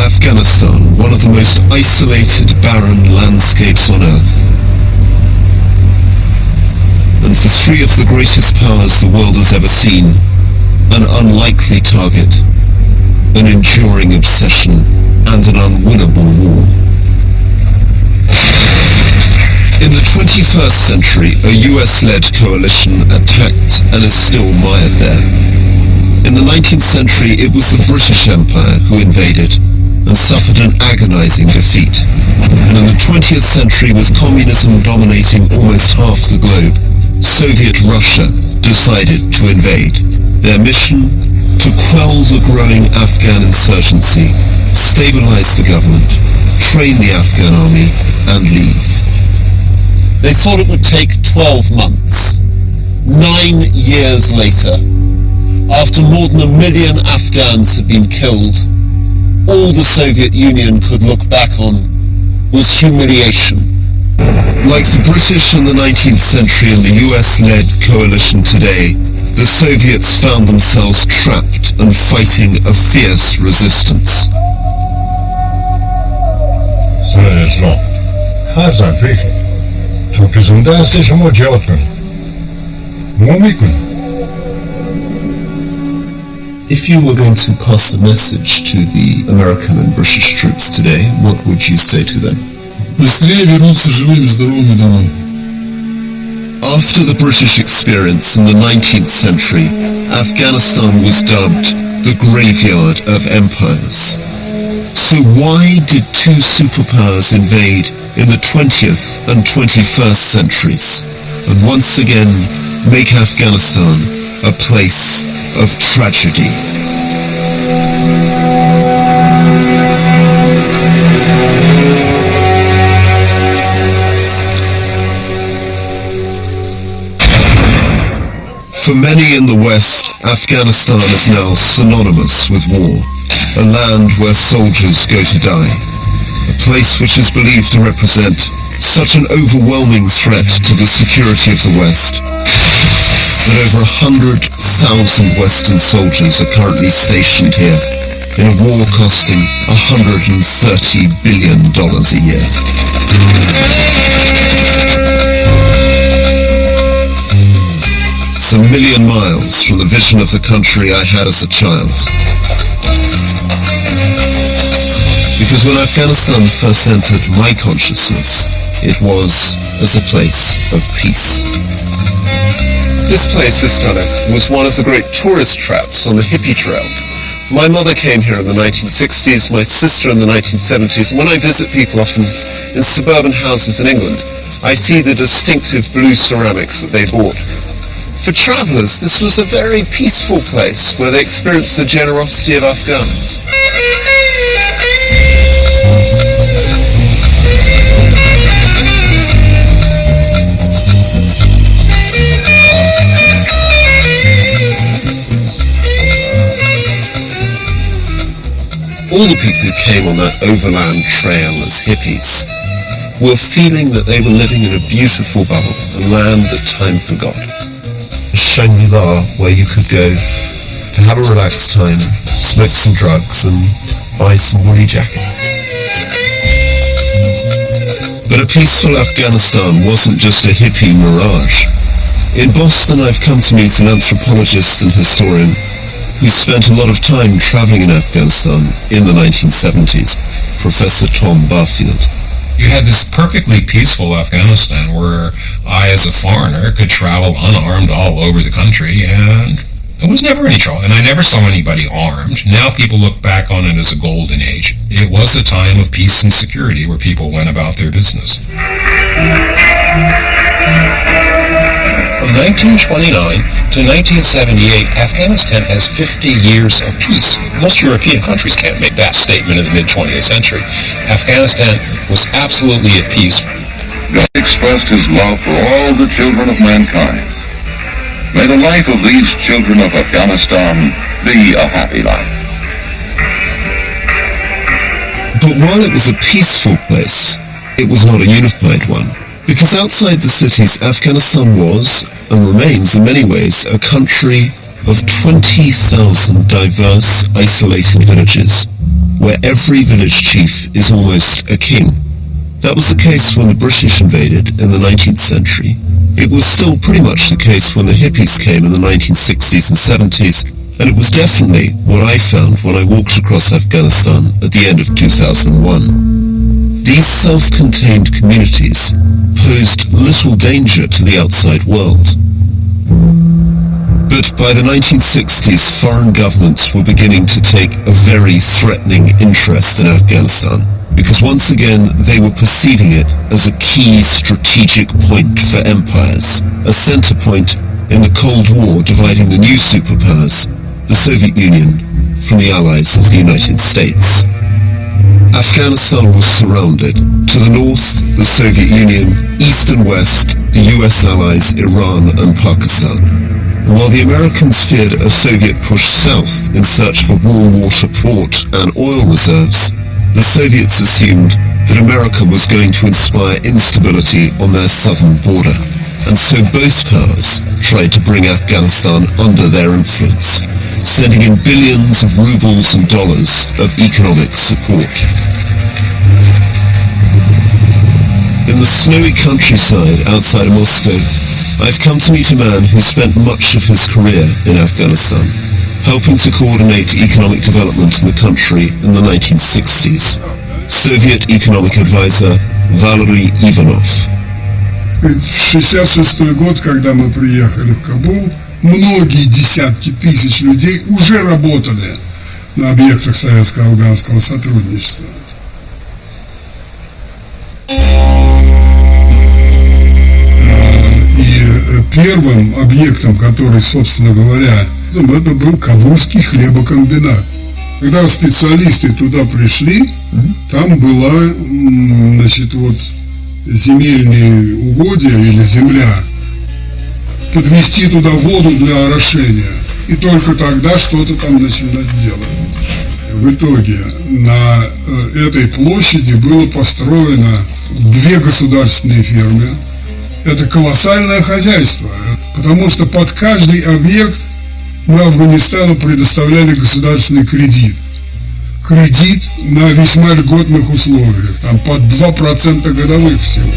Afghanistan, one of the most isolated, barren landscapes on Earth. And for three of the greatest powers the world has ever seen, an unlikely target, an enduring obsession, and an unwinnable war. In the 21st century, a US-led coalition attacked and is still mired there. In the 19th century, it was the British Empire who invaded and suffered an agonizing defeat. And in the 20th century, with communism dominating almost half the globe, Soviet Russia decided to invade. Their mission? To quell the growing Afghan insurgency, stabilize the government, train the Afghan army, and leave. They thought it would take 12 months. 9 years later, after more than 1 million Afghans had been killed, all the Soviet Union could look back on was humiliation. Like the British in the 19th century and the US-led coalition today, the Soviets found themselves trapped and fighting a fierce resistance. If you were going to pass a message to the American and British troops today, what would you say to them? Быстрее вернуться живыми, здоровыми домой. After the British experience in the 19th century, Afghanistan was dubbed the graveyard of empires. So why did two superpowers invade in the 20th and 21st centuries, and once again make Afghanistan a place of tragedy? For many in the West, Afghanistan is now synonymous with war, a land where soldiers go to die, a place which is believed to represent such an overwhelming threat to the security of the West that over 100,000 Western soldiers are currently stationed here in a war costing $130 billion a year. It's 1 million miles from the vision of the country I had as a child. Because when Afghanistan first entered my consciousness, it was as a place of peace. This place, Istanak, was one of the great tourist traps on the hippie trail. My mother came here in the 1960s, my sister in the 1970s, and when I visit people often in suburban houses in England, I see the distinctive blue ceramics that they bought. For travelers, this was a very peaceful place where they experienced the generosity of Afghans. All the people who came on that overland trail as hippies were feeling that they were living in a beautiful bubble, a land that time forgot. Shangri-La, where you could go to have a relaxed time, smoke some drugs and buy some woolly jackets. But a peaceful Afghanistan wasn't just a hippie mirage. In Boston, I've come to meet an anthropologist and historian who spent a lot of time traveling in Afghanistan in the 1970s, Professor Tom Barfield. You had this perfectly peaceful Afghanistan where I, as a foreigner, could travel unarmed all over the country, and there was never any trouble, and I never saw anybody armed. Now people look back on it as a golden age. It was a time of peace and security where people went about their business. From 1929 to 1978, Afghanistan has 50 years of peace. Most European countries can't make that statement in the mid-20th century. Afghanistan was absolutely at peace. God expressed his love for all the children of mankind. May the life of these children of Afghanistan be a happy life. But while it was a peaceful place, it was not a unified one. Because outside the cities, Afghanistan was, and remains in many ways, a country of 20,000 diverse, isolated villages, where every village chief is almost a king. That was the case when the British invaded in the 19th century. It was still pretty much the case when the hippies came in the 1960s and 70s, and it was definitely what I found when I walked across Afghanistan at the end of 2001. These self-contained communities posed little danger to the outside world. But by the 1960s, foreign governments were beginning to take a very threatening interest in Afghanistan, because once again they were perceiving it as a key strategic point for empires, a center point in the Cold War dividing the new superpowers, the Soviet Union, from the allies of the United States. Afghanistan was surrounded. To the north, the Soviet Union, east and west, the US allies Iran and Pakistan. And while the Americans feared a Soviet push south in search for warm water port and oil reserves, the Soviets assumed that America was going to inspire instability on their southern border. And so both powers tried to bring Afghanistan under their influence, sending in billions of rubles and dollars of economic support. In the snowy countryside outside of Moscow, I've come to meet a man who spent much of his career in Afghanistan, helping to coordinate economic development in the country in the 1960s. Soviet economic advisor Valery Ivanov. В 1966 год, когда мы приехали в Кабул, многие десятки тысяч людей уже работали на объектах советско-афганского сотрудничества. И первым объектом, который, собственно говоря, это был Кабульский хлебокомбинат. Когда специалисты туда пришли, там была, значит, вот земельные угодья или земля, подвести туда воду для орошения, и только тогда что-то там начинать делать. В итоге на этой площади было построено 2 государственные фермы. Это колоссальное хозяйство, потому что под каждый объект мы Афганистану предоставляли государственный кредит. Кредит на весьма льготных условиях, там под 2% годовых всего.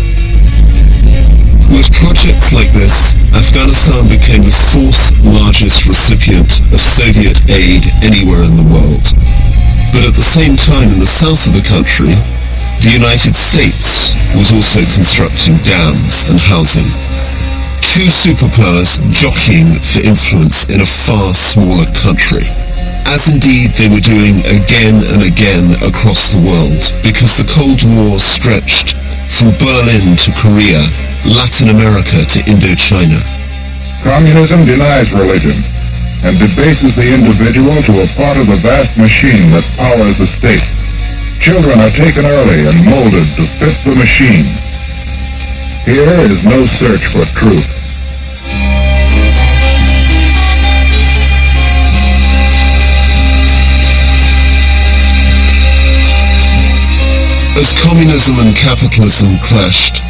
With projects like this, Afghanistan became the 4th largest recipient of Soviet aid anywhere in the world. But at the same time, in the south of the country, the United States was also constructing dams and housing. 2 superpowers jockeying for influence in a far smaller country, as indeed they were doing again and again across the world, because the Cold War stretched from Berlin to Korea, Latin America to Indochina. Communism denies religion and debases the individual to a part of the vast machine that powers the state. Children are taken early and molded to fit the machine. Here is no search for truth. As communism and capitalism clashed,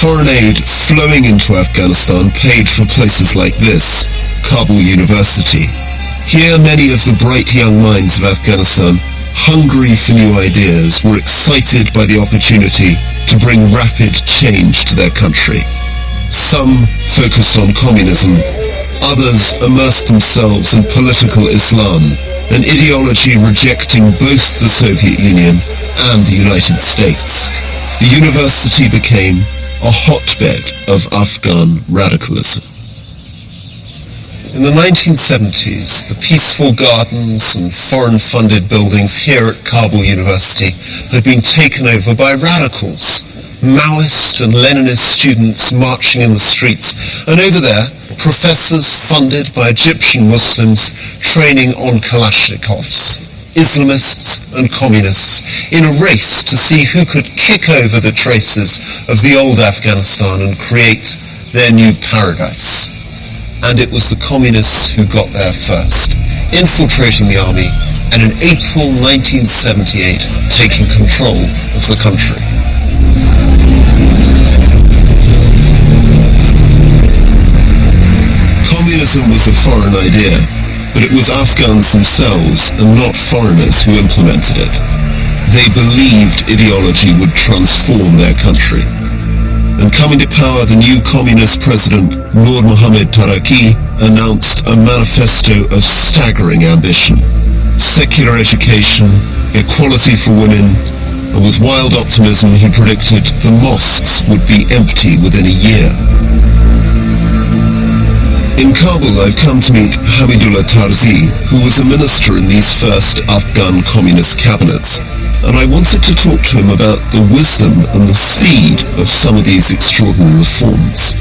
foreign aid flowing into Afghanistan paid for places like this, Kabul University. Here many of the bright young minds of Afghanistan, hungry for new ideas, were excited by the opportunity to bring rapid change to their country. Some focused on communism, others immersed themselves in political Islam, an ideology rejecting both the Soviet Union and the United States. The university became a hotbed of Afghan radicalism. In the 1970s, the peaceful gardens and foreign-funded buildings here at Kabul University had been taken over by radicals, Maoist and Leninist students marching in the streets, and over there, professors funded by Egyptian Muslims training on Kalashnikovs, Islamists and communists, in a race to see who could kick over the traces of the old Afghanistan and create their new paradise. And it was the communists who got there first, infiltrating the army, and in April 1978 taking control of the country. Communism was a foreign idea, but it was Afghans themselves and not foreigners who implemented it. They believed ideology would transform their country. And coming to power, the new communist president, Nur Mohammad Taraki, announced a manifesto of staggering ambition. Secular education, equality for women, and with wild optimism he predicted the mosques would be empty within a year. In Kabul, I've come to meet Hamidullah Tarzi, who was a minister in these first Afghan communist cabinets, and I wanted to talk to him about the wisdom and the speed of some of these extraordinary reforms.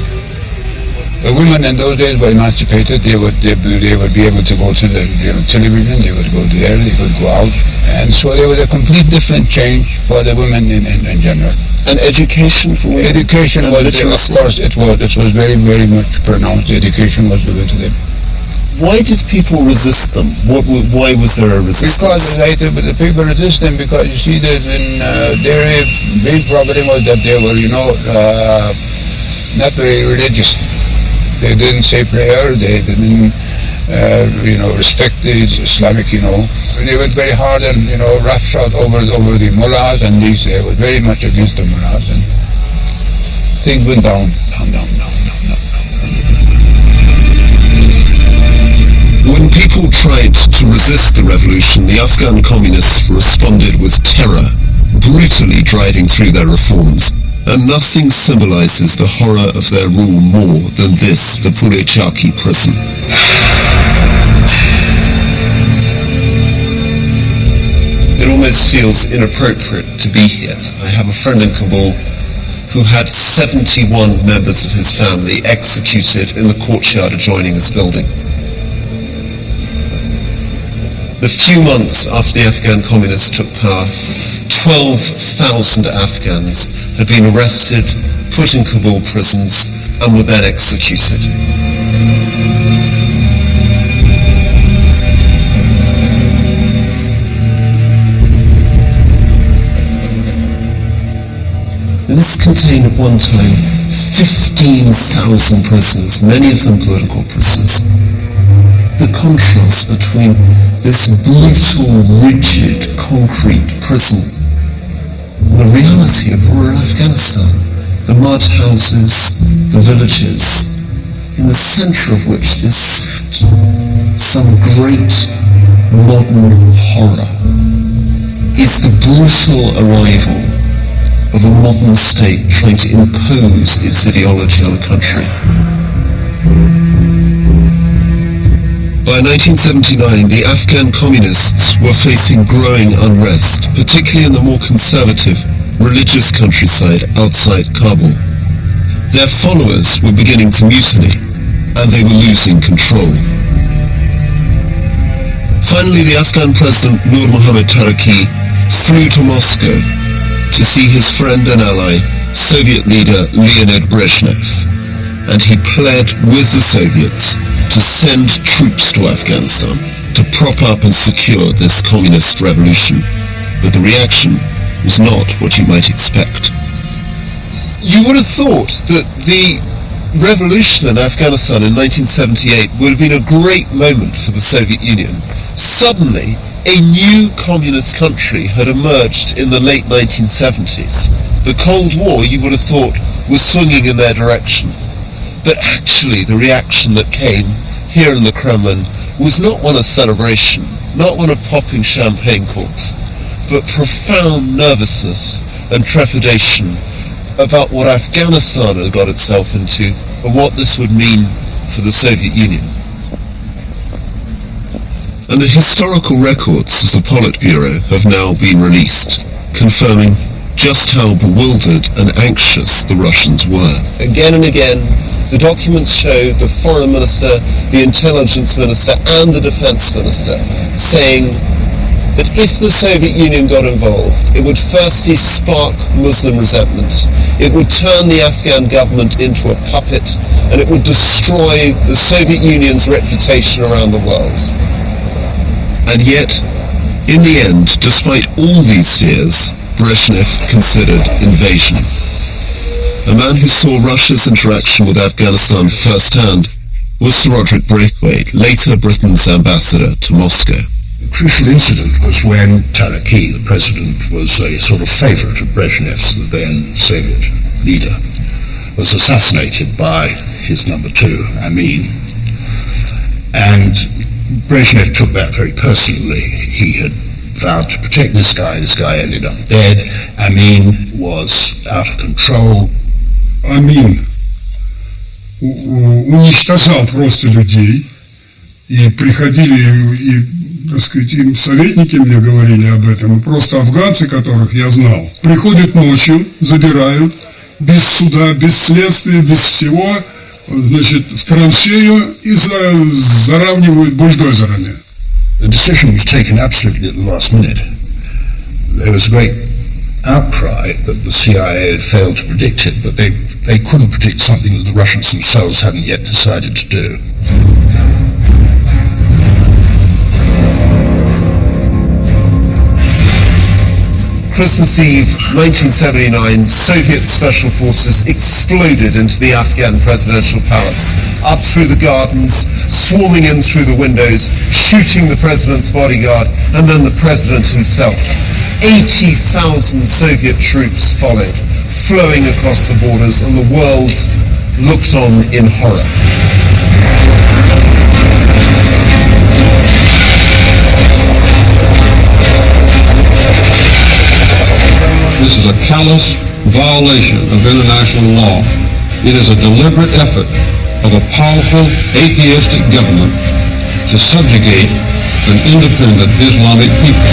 The women in those days were emancipated. They would be able to go to the television. They would go there. They could go out, and so there was a complete different change for the women in general. And education for women. Education and was, of course, it was very, very much pronounced. Education was given to them. Why did people resist them? Why was there a resistance? Because the people resist them because you see that in their big problem was that they were, not very religious. They didn't say prayer. They didn't, respect the Islamic, They went very hard and, roughshod over the mullahs, and they were very much against the mullahs, and things went down. When people tried to resist the revolution, the Afghan communists responded with terror, brutally driving through their reforms. And nothing symbolizes the horror of their rule more than this, the Pule Chaki prison. It almost feels inappropriate to be here. I have a friend in Kabul who had 71 members of his family executed in the courtyard adjoining his building. The few months after the Afghan communists took power, 12,000 Afghans had been arrested, put in Kabul prisons, and were then executed. This contained at one time 15,000 prisoners, many of them political prisoners. The contrast between this brutal, rigid, concrete prison and the reality of rural Afghanistan, the mud houses, the villages, in the center of which is sat some great modern horror, is the brutal arrival of a modern state trying to impose its ideology on a country. By 1979, the Afghan communists were facing growing unrest, particularly in the more conservative, religious countryside outside Kabul. Their followers were beginning to mutiny, and they were losing control. Finally, the Afghan president Nur Mohammad Taraki flew to Moscow to see his friend and ally, Soviet leader Leonid Brezhnev, and he pled with the Soviets to send troops to Afghanistan to prop up and secure this communist revolution. But the reaction was not what you might expect. You would have thought that the revolution in Afghanistan in 1978 would have been a great moment for the Soviet Union. Suddenly, a new communist country had emerged in the late 1970s. The Cold War, you would have thought, was swinging in their direction. But actually, the reaction that came here in the Kremlin was not one of celebration, not one of popping champagne corks, but profound nervousness and trepidation about what Afghanistan had got itself into and what this would mean for the Soviet Union. And the historical records of the Politburo have now been released, confirming just how bewildered and anxious the Russians were. Again and again, the documents show the foreign minister, the intelligence minister, and the defense minister saying that if the Soviet Union got involved, it would firstly spark Muslim resentment, it would turn the Afghan government into a puppet, and it would destroy the Soviet Union's reputation around the world. And yet, in the end, despite all these fears, Brezhnev considered invasion. A man who saw Russia's interaction with Afghanistan firsthand was Sir Roderick Braithwaite, later Britain's ambassador to Moscow. The crucial incident was when Taraki, the president, was a sort of favorite of Brezhnev's, the then Soviet leader, was assassinated by his number two, Amin. And Brezhnev took that very personally. He had vowed to protect this guy ended up dead. Amin was out of control. Амин уничтожал просто людей, и приходили, и, так сказать, им советники мне говорили об этом, и просто афганцы, которых я знал, приходят ночью, забирают, без суда, без следствия, без всего, значит, в траншею и заравнивают бульдозерами. The decision was taken absolutely at the last minute. There was a great outcry that the CIA had failed to predict it, but they couldn't predict something that the Russians themselves hadn't yet decided to do. Christmas Eve 1979, Soviet special forces exploded into the Afghan presidential palace, up through the gardens, swarming in through the windows, shooting the president's bodyguard, and then the president himself. 80,000 Soviet troops followed, flowing across the borders, and the world looked on in horror. This is a callous violation of international law. It is a deliberate effort of a powerful atheistic government to subjugate an independent Islamic people.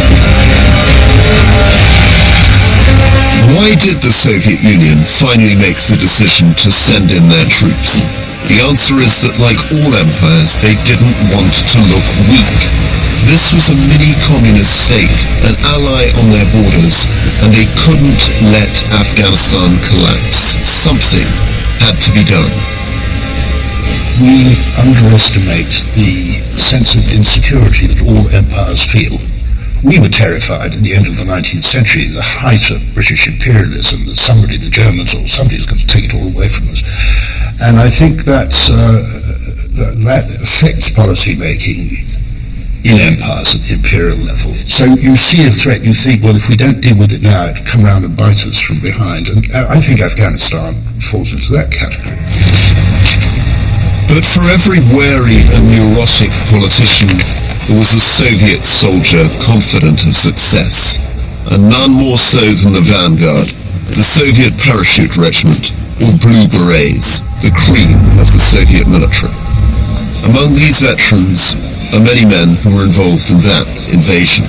Why did the Soviet Union finally make the decision to send in their troops? The answer is that, like all empires, they didn't want to look weak. This was a mini-communist state, an ally on their borders, and they couldn't let Afghanistan collapse. Something had to be done. We underestimate the sense of insecurity that all empires feel. We were terrified at the end of the 19th century, the height of British imperialism, that somebody, the Germans or somebody, is going to take it all away from us. And I think that affects policy making in empires at the imperial level. So you see a threat, you think, well, if we don't deal with it now, it'll come around and bite us from behind. And I think Afghanistan falls into that category. But for every wary and neurotic politician, there was a Soviet soldier confident of success, and none more so than the vanguard, the Soviet parachute regiment, or Blue Berets, the cream of the Soviet military. Among these veterans are many men who were involved in that invasion.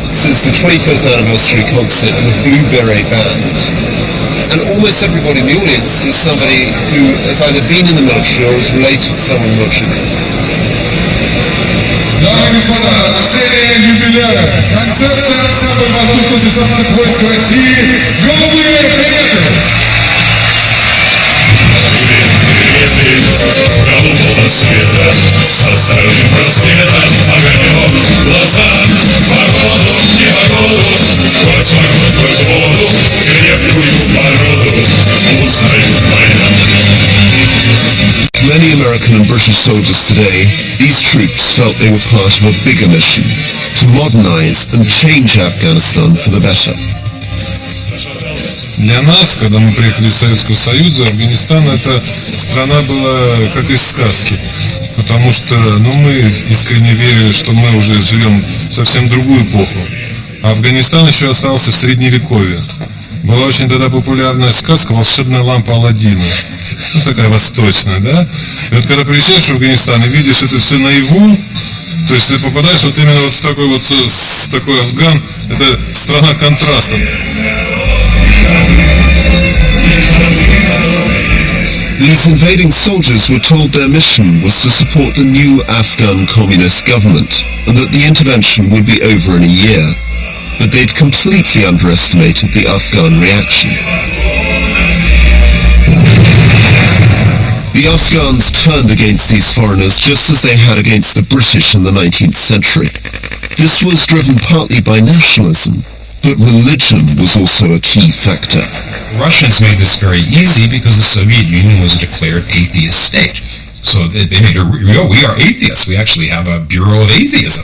This is the 25th anniversary concert of the Blue Beret Band, and almost everybody in the audience is somebody who has either been in the military or is related to someone in the military. Дамы и господа, на сцене юбиляра, концерт ансамбля воздушно-десантных войск России «Голубые приметы». Голубого цвета, составленный просвета, огонек в глазах, погоду, непогоду, хоть огонь, хоть воду, крепкую породу, узнают война. Many American and British soldiers today, these troops felt they were part of a bigger mission, to modernize and change Afghanistan for the better. Для нас, когда мы приехали из Советского Союза, Афганистан — это страна была как из сказки. Потому что мы искренне верили, что мы уже живем в совсем другую эпоху. А Афганистан еще остался в Средневековье. Была очень тогда популярная сказка «Волшебная лампа Аладдина». Такая восточная, да? И вот когда приезжаешь в Афганистан и видишь это все наяву, то есть ты попадаешь вот именно вот в такой Афган, это страна контрастов. These invading soldiers were told their mission was to support the new Afghan communist government and that the intervention would be over in a year. But they'd completely underestimated the Afghan reaction. The Afghans turned against these foreigners just as they had against the British in the 19th century. This was driven partly by nationalism, but religion was also a key factor. Russians made this very easy because the Soviet Union was a declared atheist state. So they made we are atheists. We actually have a Bureau of Atheism.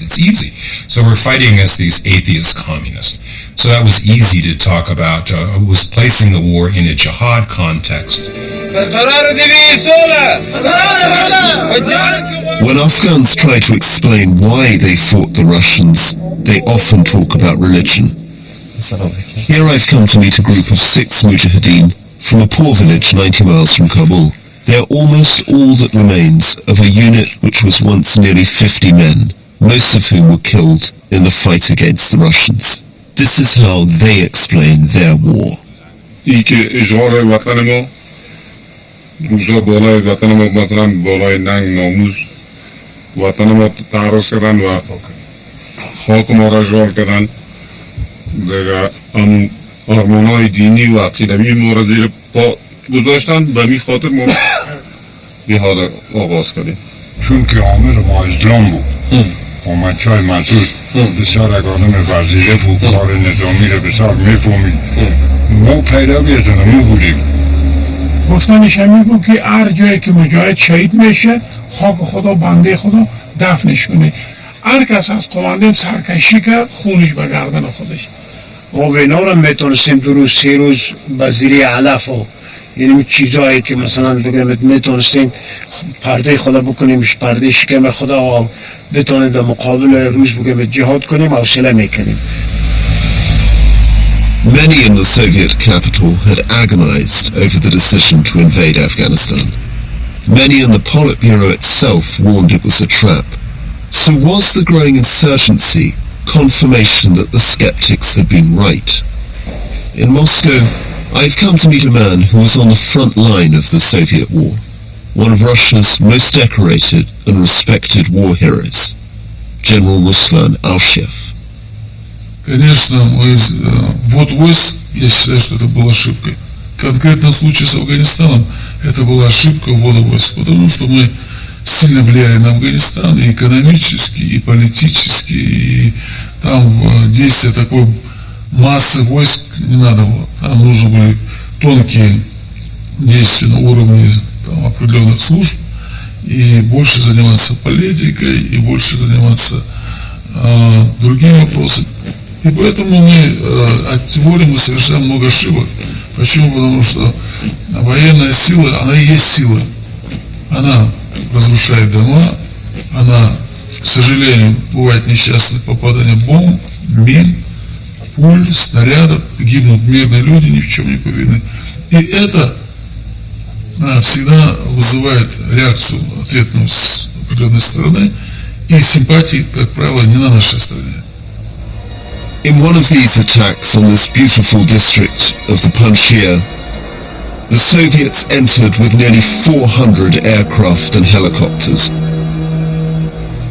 It's easy. So we're fighting against these atheist communists. So that was easy to talk about. It was placing the war in a jihad context. When Afghans try to explain why they fought the Russians, they often talk about religion. Here I've come to meet a group of 6 mujahideen from a poor village 90 miles from Kabul. They are almost all that remains of a unit which was once nearly 50 men, most of whom were killed in the fight against the Russians. This is how they explain their war. روزا بالای وطن ما مثلا بالای ننگ ناموز وطن ما تعرض کردن و خاک ما را اشغال کردن دیگه آرمانهای دینی و عقیدوی ما را زیر پا گذاشتن به می خاطر ما جهاد آغاز کردیم چون که عامل ما اسلام بود قومت‌های مسعود بسیار آدم ورزیده بود کار نظامی را بسیار میفهمید ما پیروی از ما بودیم گفتنش همین بود که هر جایی که مجاهد شهید میشه خاک خدا بنده خدا دفنش کنه هر کس از قماندم سرکشی کرد خونش به گردن خودش ما به اینا رو میتونستیم 2 روز 3 روز به زیر علف و یعنی چیزایی که مثلا بگم میتونستیم پرده خدا بکنیم پرده شکم خدا و بتونیم به مقابل روز بگم جهاد کنیم حوصله میکنیم. Many in the Soviet capital had agonized over the decision to invade Afghanistan. Many in the Politburo itself warned it was a trap. So was the growing insurgency confirmation that the skeptics had been right? In Moscow, I've come to meet a man who was on the front line of the Soviet war, one of Russia's most decorated and respected war heroes, General Ruslan Alshev. Конечно, я считаю, что это была ошибкой. Конкретно в случае с Афганистаном это была ошибка ввода войск, потому что мы сильно влияли на Афганистан и экономически, и политически, и там действия такой массы войск не надо было. Там нужны были тонкие действия на уровне там, определенных служб, и больше заниматься политикой, и больше заниматься другими вопросами. И поэтому мы, тем более мы совершаем много ошибок. Почему? Потому что военная сила, она и есть сила. Она разрушает дома, она, к сожалению, бывает несчастные попадания бомб, мин, пуль, снарядов, гибнут мирные люди, ни в чем не повинны. И это всегда вызывает реакцию ответную с определенной стороны, и симпатии, как правило, не на нашей стороне. In one of these attacks on this beautiful district of the Panjshir, the Soviets entered with nearly 400 aircraft and helicopters,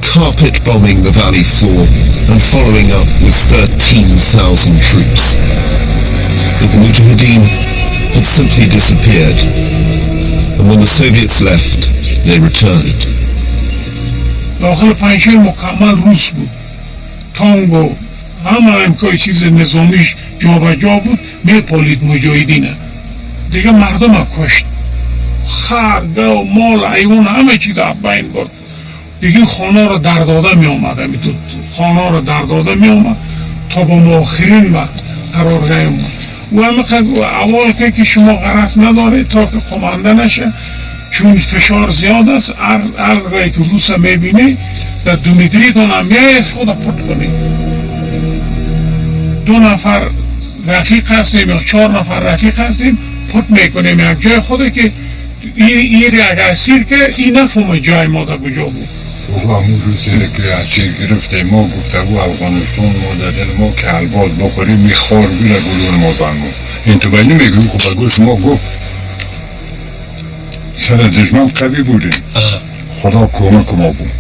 carpet bombing the valley floor and following up with 13,000 troops. But the Mujahideen had simply disappeared, and when the Soviets left, they returned. داخل پنجشیر مکمل روس بود تانگو همه امکای چیز نظامیش جا به جا بود میپالید مجاهدینه دیگه مردم ها کشت خر گاو مال حیوان همه چیز از بین برد دیگه خانه رو در داده می آمد خانه رو در داده می آمد تا با مؤخرین و قرارگاه ما و همه اول که شما غرض نداره تا که قمانده نشه چون فشار زیاد است هر گاهی که روس میبینه در دومیدری دونم میای خود پرد کنه 2 نفر رفیق هستیم یا 4 نفر رفیق هستیم پرد میکنیم یک جای خوده که این را اگر اسیر که این نفهمه جای ما در کجا بود و همون روزی که اسیر گرفته ما گفته بود افغانستان ما در دل ما که الباز بخوریم میخور بیره گلون ما برمون این تو باید نمیگویم که با گوش ما گفت سر دشمن قوی بودیم خدا کمک ما بود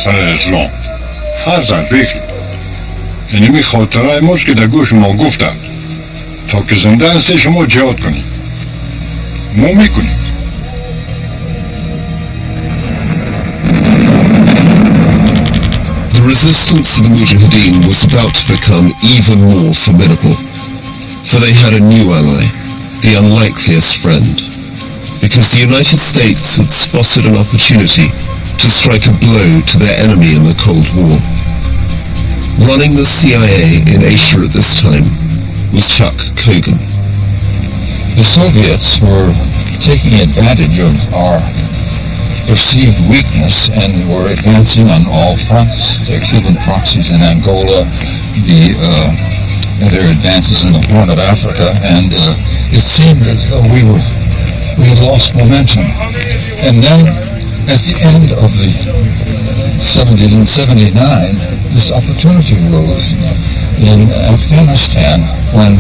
سر اسلام فرزند بگید یعنی می خاطره ماست که در گوش ما گفتم تا که زنده هستی شما جهاد کنید ما میکنیم The resistance of the Mujahideen was about to become even more formidable, for they had a new ally, the unlikeliest friend, because the United States had spotted an opportunity to strike a blow to their enemy in the Cold War. Running the CIA in Asia at this time was Chuck Cogan. The Soviets were taking advantage of our perceived weakness and were advancing on all fronts. Their Cuban proxies in Angola, their advances in the Horn of Africa, and it seemed as though we had lost momentum. And then at the end of the 70s and 79, this opportunity arose in Afghanistan when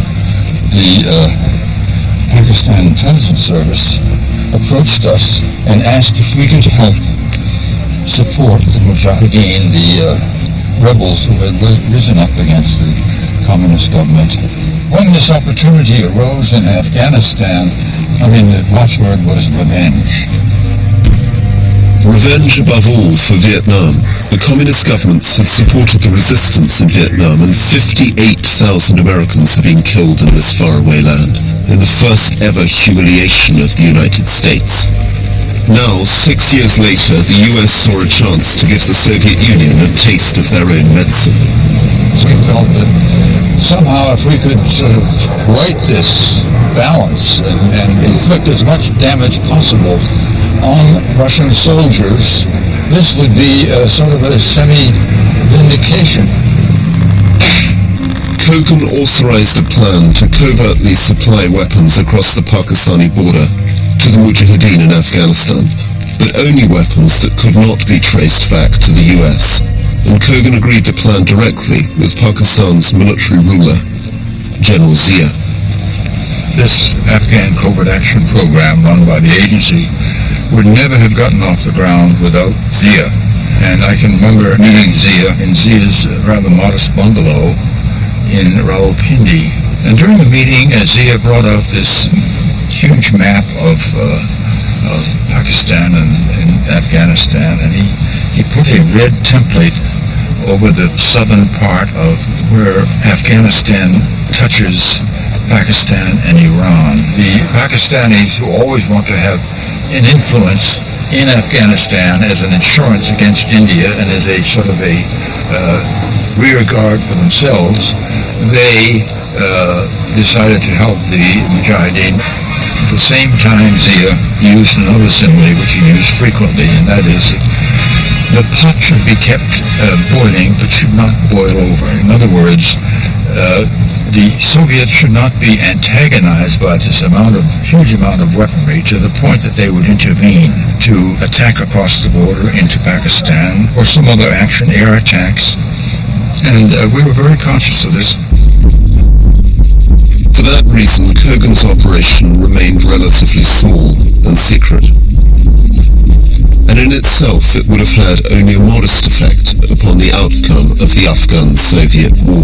the Pakistan Intelligence Service approached us and asked if we could help support the Mujahideen, the rebels who had risen up against the communist government. When this opportunity arose in Afghanistan, the watchword was revenge. Revenge above all for Vietnam. The communist governments had supported the resistance in Vietnam, and 58,000 Americans had been killed in this faraway land, in the first ever humiliation of the United States. Now, 6 years later, the US saw a chance to give the Soviet Union a taste of their own medicine. We felt that somehow if we could sort of right this balance and inflict as much damage possible on Russian soldiers, this would be sort of a semi-vindication. Cogan authorized a plan to covertly supply weapons across the Pakistani border to the Mujahideen in Afghanistan, but only weapons that could not be traced back to the US. And Cogan agreed the plan directly with Pakistan's military ruler, General Zia. This Afghan covert action program run by the agency would never have gotten off the ground without Zia. And I can remember meeting Zia in Zia's rather modest bungalow in Rawalpindi. And during the meeting, Zia brought out this huge map of Pakistan and Afghanistan, and he put a red template over the southern part of where Afghanistan touches Pakistan and Iran. The Pakistanis, who always want to have an influence in Afghanistan as an insurance against India and as a sort of a rear guard for themselves, they decided to help the Mujahideen. At the same time, Zia used another simile which he used frequently, and that is the pot should be kept boiling but should not boil over. In other words, the Soviets should not be antagonized by this huge amount of weaponry to the point that they would intervene to attack across the border into Pakistan or some other action, air attacks. And we were very conscious of this. For that reason, Cogan's operation remained relatively small and secret. And in itself, it would have had only a modest effect upon the outcome of the Afghan-Soviet War.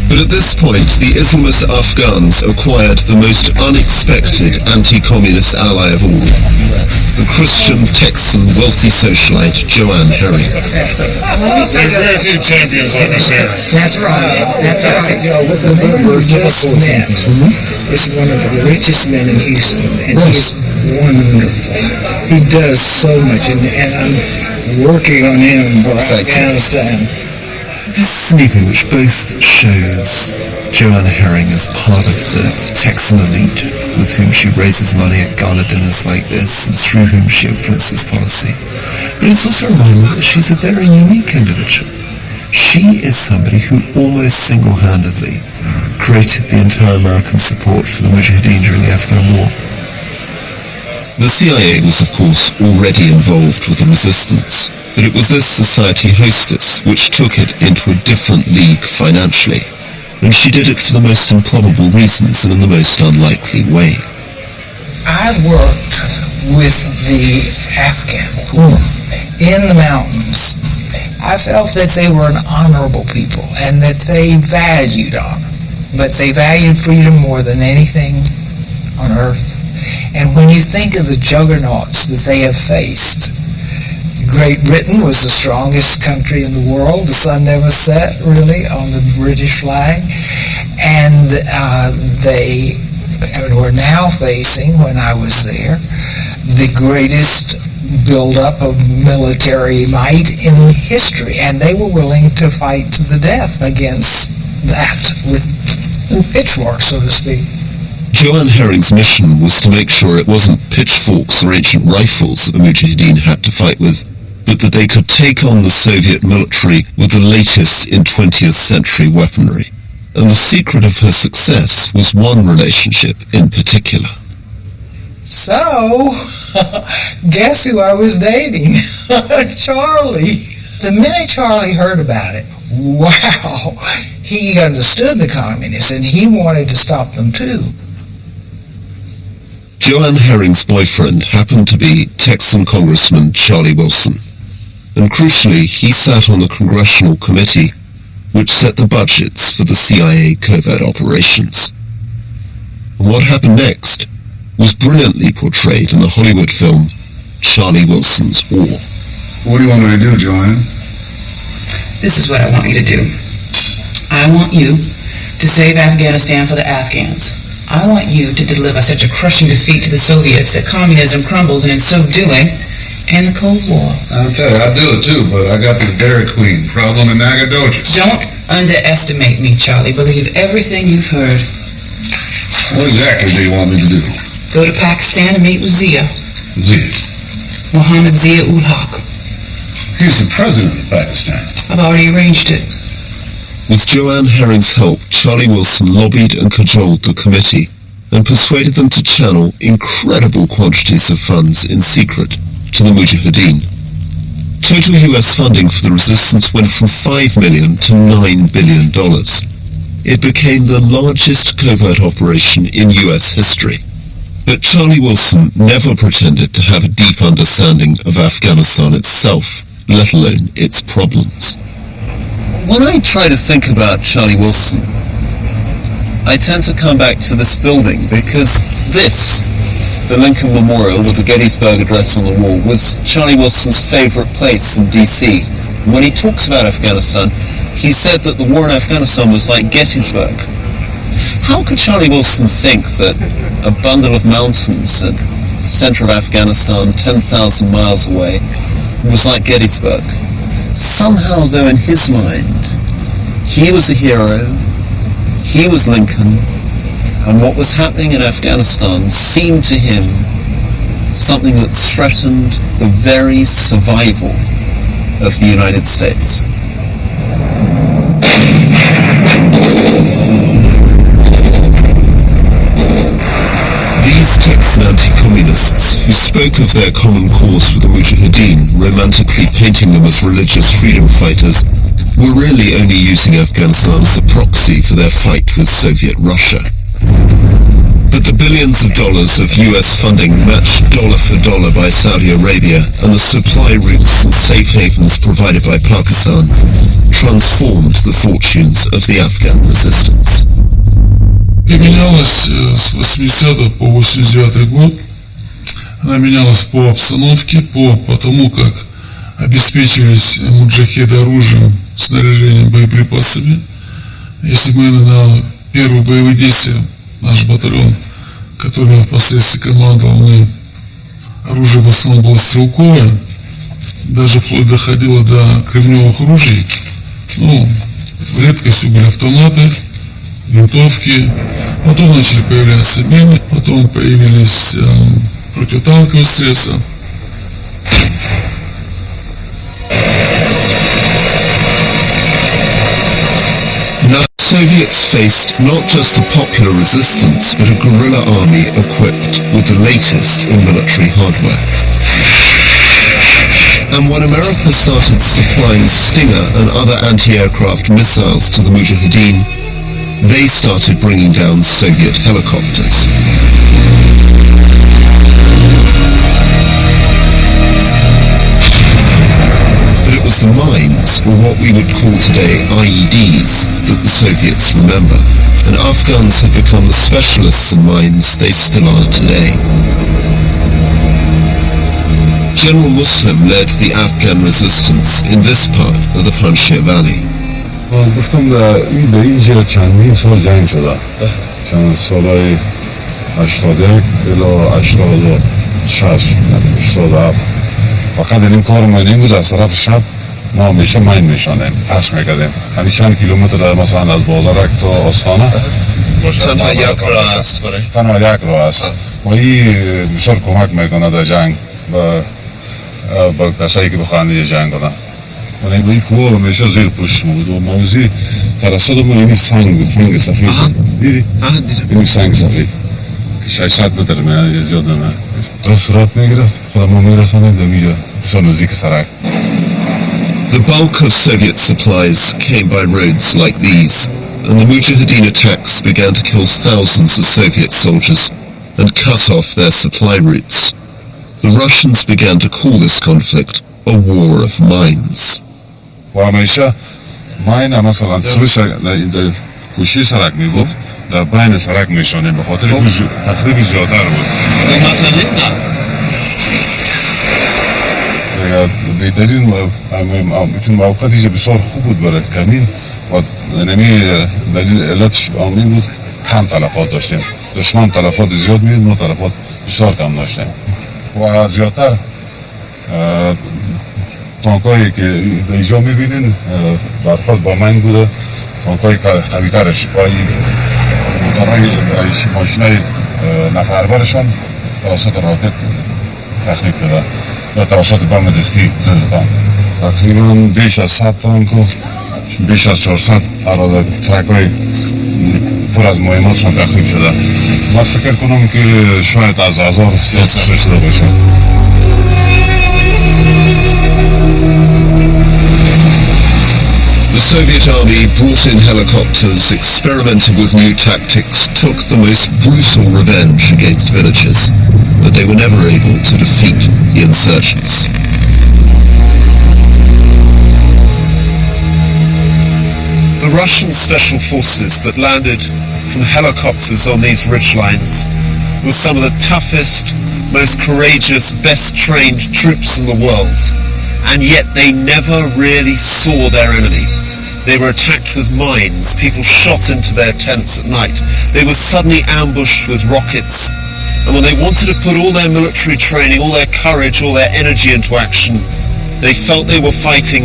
But at this point, the Islamist Afghans acquired the most unexpected anti-communist ally of all, the Christian, Texan, wealthy socialite Joanne Herring. There are very few champions like us here. That's right. That's right. The man we just met is one of the richest men in Houston, and he's wonderful. He does so much, and I'm working on him for Afghanistan. This is an evening which both shows Joanne Herring as part of the Texan elite with whom she raises money at gala dinners like this and through whom she influences policy. But it's also a reminder that she's a very unique individual. She is somebody who almost single-handedly created the entire American support for the Mujahideen during the Afghan War. The CIA was, of course, already involved with the resistance, but it was this society hostess which took it into a different league financially, and she did it for the most improbable reasons and in the most unlikely way. I worked with the Afghan poor in the mountains. I felt that they were an honorable people and that they valued honor, but they valued freedom more than anything on earth. And when you think of the juggernauts that they have faced, Great Britain was the strongest country in the world. The sun never set, really, on the British flag. And they were now facing, when I was there, the greatest buildup of military might in history. And they were willing to fight to the death against that with pitchforks, so to speak. Joanne Herring's mission was to make sure it wasn't pitchforks or ancient rifles that the Mujahideen had to fight with, but that they could take on the Soviet military with the latest in 20th century weaponry. And the secret of her success was one relationship in particular. So, guess who I was dating? Charlie. The minute Charlie heard about it, wow, he understood the communists and he wanted to stop them too. Joanne Herring's boyfriend happened to be Texan Congressman Charlie Wilson. And crucially, he sat on the Congressional Committee which set the budgets for the CIA covert operations. And what happened next was brilliantly portrayed in the Hollywood film Charlie Wilson's War. What do you want me to do, Joanne? This is what I want you to do. I want you to save Afghanistan for the Afghans. I want you to deliver such a crushing defeat to the Soviets that communism crumbles, and in so doing, end the Cold War. I'll tell you, I'd do it too, but I got this Dairy Queen problem in Nacogdoches. Don't underestimate me, Charlie. Believe everything you've heard. What exactly do you want me to do? Go to Pakistan and meet with Zia. Zia? Mohammed Zia-ul-Haq. He's the president of Pakistan. I've already arranged it. With Joanne Herring's help, Charlie Wilson lobbied and cajoled the committee and persuaded them to channel incredible quantities of funds in secret to the Mujahideen. Total US funding for the resistance went from $5 million to $9 billion. It became the largest covert operation in US history. But Charlie Wilson never pretended to have a deep understanding of Afghanistan itself, let alone its problems. When I try to think about Charlie Wilson, I tend to come back to this building because this, the Lincoln Memorial with the Gettysburg Address on the wall, was Charlie Wilson's favorite place in D.C. When he talks about Afghanistan, he said that the war in Afghanistan was like Gettysburg. How could Charlie Wilson think that a bundle of mountains in the center of Afghanistan, 10,000 miles away, was like Gettysburg? Somehow, though, in his mind, he was a hero, he was Lincoln, and what was happening in Afghanistan seemed to him something that threatened the very survival of the United States. These Texan anti-communists, who spoke of their common cause with the Mujahideen, romantically painting them as religious freedom fighters, were really only using Afghanistan as a proxy for their fight with Soviet Russia. But the billions of dollars of US funding matched dollar for dollar by Saudi Arabia and the supply routes and safe havens provided by Pakistan transformed the fortunes of the Afghan resistance. И менялась с 80-х по 89-й год. Она менялась по обстановке, по тому, как обеспечивались муджахеды оружием, снаряжением, боеприпасами. Если мы на первые боевые действия, наш батальон, который впоследствии командовал, оружие в основном было стрелковое, даже вплоть доходило до кремневых ружей. Редко все были автоматы, винтовки, потом начали появляться мины, потом появились противотанковые средства. Now, Soviets faced not just the popular resistance, but a guerrilla army equipped with the latest in military hardware. And when America started supplying Stinger and other anti-aircraft missiles to the Mujahideen, they started bringing down Soviet helicopters. But it was the mines, or what we would call today IEDs, that the Soviets remember, and Afghans had become the specialists in mines they still are today. General Muslim led the Afghan resistance in this part of the Panjshir Valley. گفتم به اینجا چندین سال جنگ شده، چند سالای 81 الی 86 87. فقط این کار ما این بود از طرف شب ما همیشه مین میشانیم، پخش میکردیم. همین چند کیلومتر مثلا از بازارک تا آستانه تنها یک راه است برای تنها یک راه است و این بسیار کمک میکنه در جنگ با کسایی که بخواهند یه جنگ کنن. و این کوه همیشه زیر پوش بود و موضوع ترسدمون این سنگ بود، سنگ سفید. دیدی؟ این سنگ سفید 600 متر میاد، زیاد نمیاد. درست صورت میگرفت، خودم ما میرسانیم در اینجا بسیار نزدیک سرک. The bulk of Soviet supplies came by roads like these, and the Mujahideen attacks began to kill thousands of Soviet soldiers and cut off their supply routes. The Russians began to call this conflict a war of mines. و همیشه ماین مثلا سویش در کوشی سرک می بود، در بین سرک میشانیم به خاطر تخریب زیادتر بود. بهترین موقعیت بسیار خوب بود برای کمین و علتش آمین بود، کم تلفات داشتیم. دشمن تلفات زیاد میدید، ما تلفات بسیار کم داشتیم و زیادتر تانکایی که اینجا میبینین برخورد با من بوده، تانکایی قوی‌ترش با این ماشینای نفربرشان توسط راکت تخریب شده یا توسط بم دستی زده. تقریبا بیش از 100 تانک و بیش از 400 ترکای پر از مهماتشان تخریب شده. من فکر کنم که شاید از 1300 رسیده باشه. The Soviet army brought in helicopters, experimented with new tactics, took the most brutal revenge against villages, but they were never able to defeat the insurgents. The Russian special forces that landed from helicopters on these ridgelines were some of the toughest, most courageous, best trained troops in the world, and yet they never really saw their enemy. They were attacked with mines, people shot into their tents at night. They were suddenly ambushed with rockets, and when they wanted to put all their military training, all their courage, all their energy into action, they felt they were fighting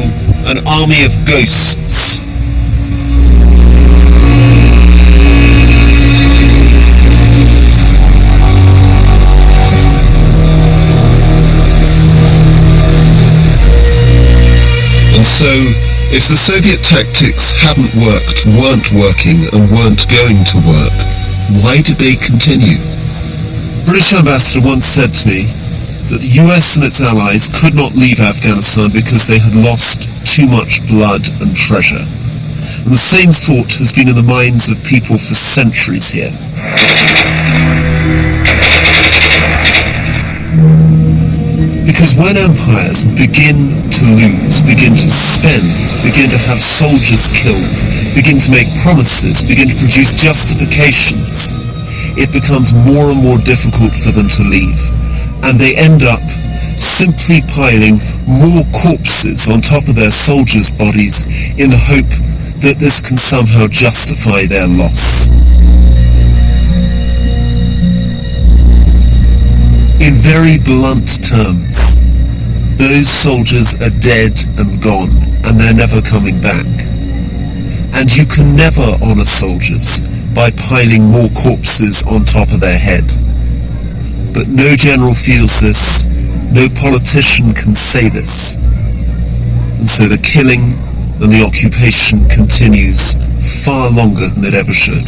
an army of ghosts. And so, if the Soviet tactics hadn't worked, weren't working, and weren't going to work, why did they continue? British ambassador once said to me that the US and its allies could not leave Afghanistan because they had lost too much blood and treasure. And the same thought has been in the minds of people for centuries here. Because when empires begin to lose, begin to spend, begin to have soldiers killed, begin to make promises, begin to produce justifications, it becomes more and more difficult for them to leave. And they end up simply piling more corpses on top of their soldiers' bodies in the hope that this can somehow justify their loss. In very blunt terms, those soldiers are dead and gone, and they're never coming back. And you can never honor soldiers by piling more corpses on top of their head. But no general feels this, no politician can say this. And so the killing and the occupation continues far longer than it ever should.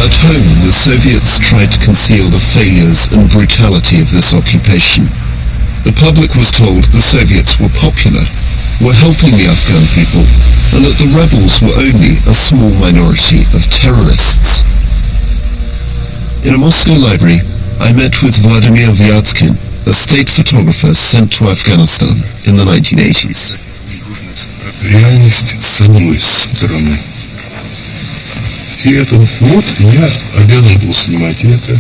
At home, the Soviets tried to conceal the failures and brutality of this occupation. The public was told the Soviets were popular, were helping the Afghan people, and that the rebels were only a small minority of terrorists. In a Moscow library, I met with Vladimir Vyatkin, a state photographer sent to Afghanistan in the 1980s. реальность с одной стороны. И это вот я обязан был снимать это.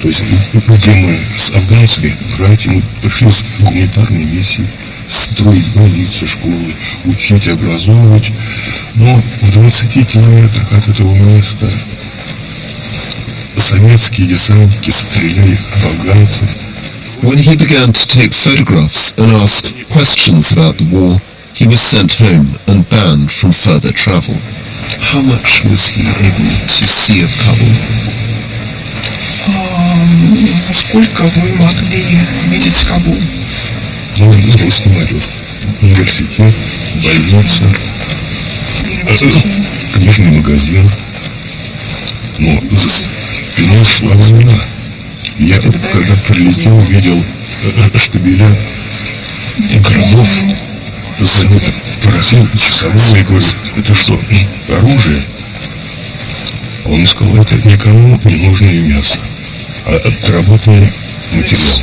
То есть, где мы с афганцами, братья, мы пришли с гуманитарной миссией, строить больницы, школы, учить, образовывать. Но в 20 километрах от этого места советские десантники стреляли в афганцев. When he began to take photographs and asked questions about the war, he was sent home and banned from further travel. How much was he able to see of Kabul? Сколько вы могли видеть Кабул? Ну, можно снимать вот университет, больница, книжный магазин. Но за спиной шла война. Я когда прилетел, видел штабеля городов, просил часового и говорю, это что, оружие? Он сказал, это никому не нужное мясо, а отработанный материал.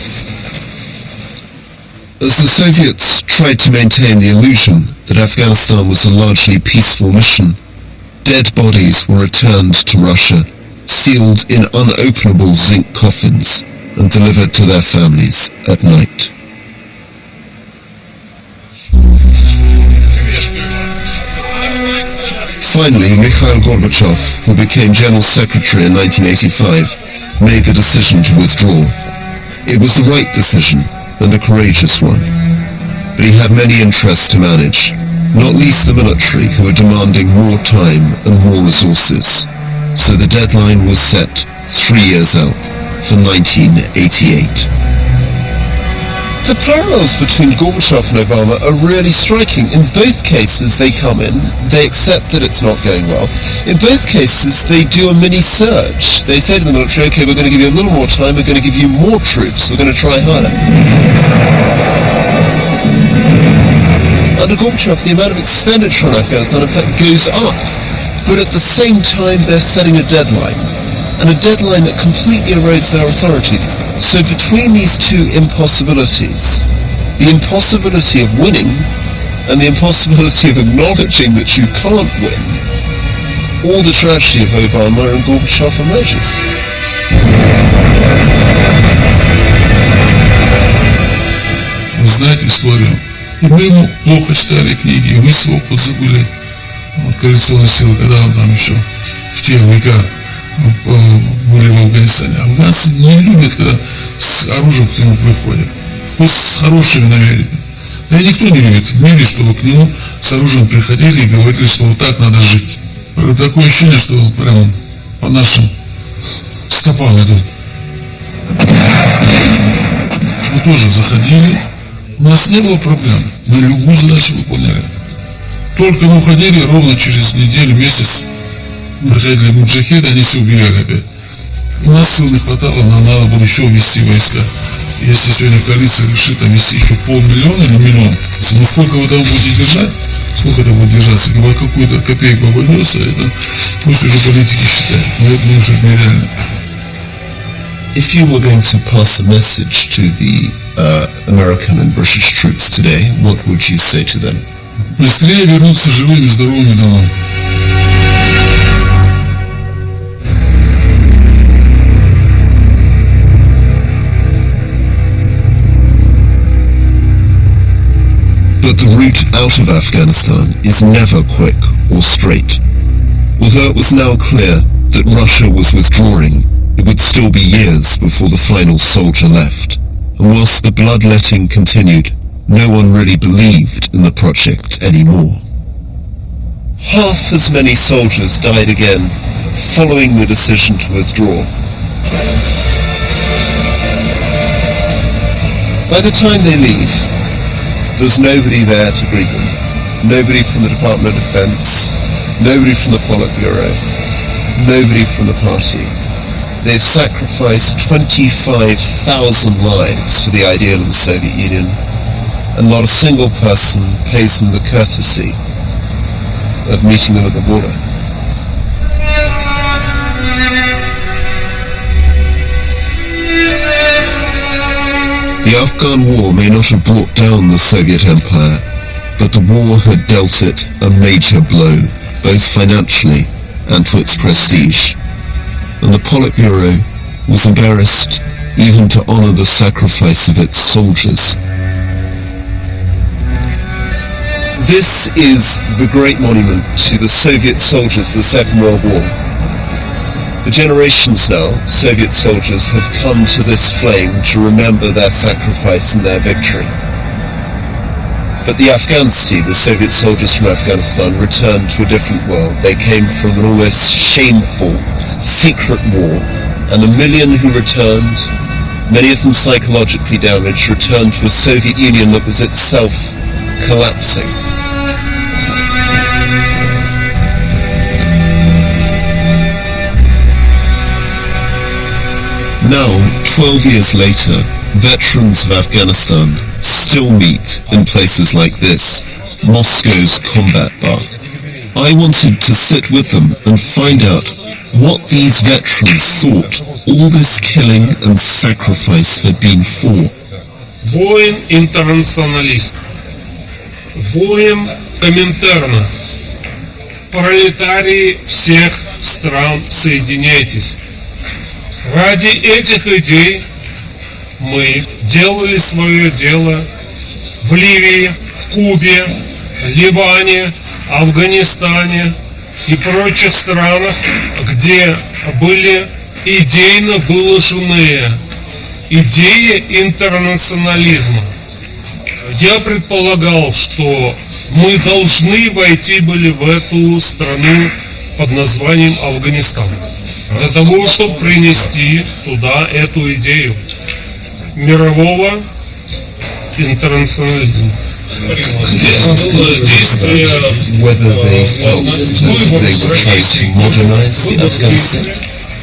As the Soviets tried to maintain the illusion that Afghanistan was a largely peaceful mission, dead bodies were returned to Russia, sealed in unopenable zinc coffins, and delivered to their families at night. Finally, Mikhail Gorbachev, who became General Secretary in 1985, made the decision to withdraw. It was the right decision, and a courageous one. But he had many interests to manage, not least the military, who were demanding more time and more resources. So the deadline was set 3 years out, for 1988. The parallels between Gorbachev and Obama are really striking. In both cases, they come in, they accept that it's not going well. In both cases, they do a mini surge. They say to the military, okay, we're going to give you a little more time, we're going to give you more troops, we're going to try harder. Under Gorbachev, the amount of expenditure on Afghanistan, in fact, goes up. But at the same time, they're setting a deadline. And a deadline that completely erodes their authority. So between these two impossibilities, the impossibility of winning and the impossibility of acknowledging that you can't win, all the tragedy of Obama and Gorbachev emerges. Вы знаете историю. И мы ему плохо читали книги, и вы свой опыт забыли. Вот коалиционные силы, когда он там еще в те века были в Афганистане. Афганцы не любят, когда с оружием к нему приходят. Хоть с хорошими намерениями. Да и никто не любит в мире, чтобы к нему с оружием приходили и говорили, что вот так надо жить. Такое ощущение, что прямо по нашим стопам идут. Мы тоже заходили, у нас не было проблем. Мы любую задачу выполняли. Только мы уходили, ровно через неделю, месяц приходили муджахеды, они все убегали опять. У нас сил не хватало, нам надо было еще ввести войска. Если сегодня коалиция решит там ввести еще 500 000 или 1 000 000, ну сколько вы там будете держать, сколько это будет держаться, либо какую-то копейку обойдется, это пусть уже политики считают. Но я думаю, что это нереально. If you were going to pass a message to the American and British troops today, what would you say to them? Быстрее вернуться живыми, здоровыми домой. But the route out of Afghanistan is never quick or straight. Although it was now clear that Russia was withdrawing, it would still be years before the final soldier left. And whilst the bloodletting continued, no one really believed in the project anymore. Half as many soldiers died again following the decision to withdraw. By the time they leave, there's nobody there to greet them. Nobody from the Department of Defense, nobody from the Politburo, nobody from the party. They've sacrificed 25,000 lives for the ideal of the Soviet Union, and not a single person pays them the courtesy of meeting them at the border. The Afghan war may not have brought down the Soviet Empire, but the war had dealt it a major blow, both financially and to its prestige, and the Politburo was embarrassed even to honor the sacrifice of its soldiers. This is the great monument to the Soviet soldiers of the Second World War. For generations now, Soviet soldiers have come to this flame to remember their sacrifice and their victory. But the Afghansti, the Soviet soldiers from Afghanistan, returned to a different world. They came from an almost shameful, secret war, and 1 million who returned, many of them psychologically damaged, returned to a Soviet Union that was itself collapsing. Now, 12 years later, veterans of Afghanistan still meet in places like this, Moscow's combat bar. I wanted to sit with them and find out what these veterans thought all this killing and sacrifice had been for. Воин-интернационалист, воин Коминтерна, пролетарии всех стран, соединяйтесь. Ради этих идей мы делали свое дело в Ливии, в Кубе, Ливане, Афганистане и прочих странах, где были идейно выложенные идеи интернационализма. Я предполагал, что мы должны войти были в эту страну под названием Афганистан, для того, чтобы принести туда эту идею мирового интернационализма.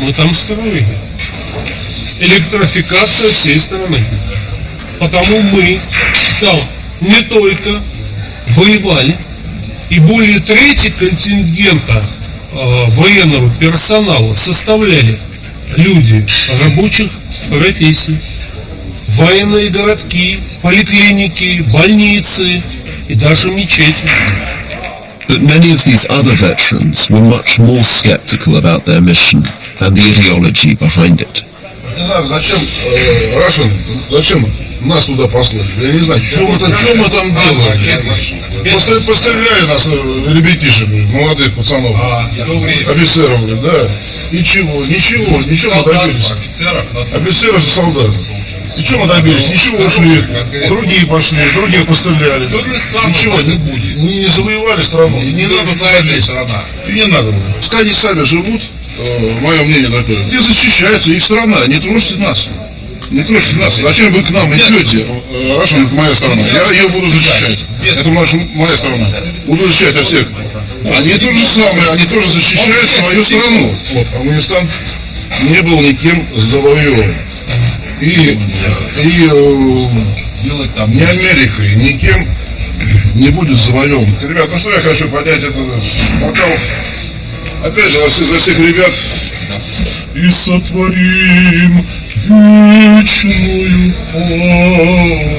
Мы там строили электрификация всей страны. Потому мы там не только воевали, и более трети контингента военного персонала составляли люди рабочих профессий, военные городки, поликлиники, больницы и даже мечети. But many of these other veterans were much more skeptical about their mission and the ideology behind it. Не знаю, зачем нас туда послали? Я не знаю, что мы там делали. Постреляли нас ребятишек, молодых пацанов, офицеров, да. Ничего мы добились. Офицеров и солдат. И что мы добились? Ничего, ушли, другие пошли, другие постреляли. Ничего, не завоевали страну, и не надо туда лезть. И не надо. Пускай они сами живут, мое мнение такое. Где защищается их страна, не трожьте нас. Не трожьте нас. Зачем вы к нам идете? Раша, это моя страна. Я ее буду защищать. Это моя страна. Буду защищать от всех. Они то же самое, они тоже защищают свою страну. Вот, Афганистан не был никем завоеван. И не Америкой, никем не будет завоеван. Ребят, ну что я хочу поднять этот бокал. Опять же, за всех ребят. И сотворим вечную память,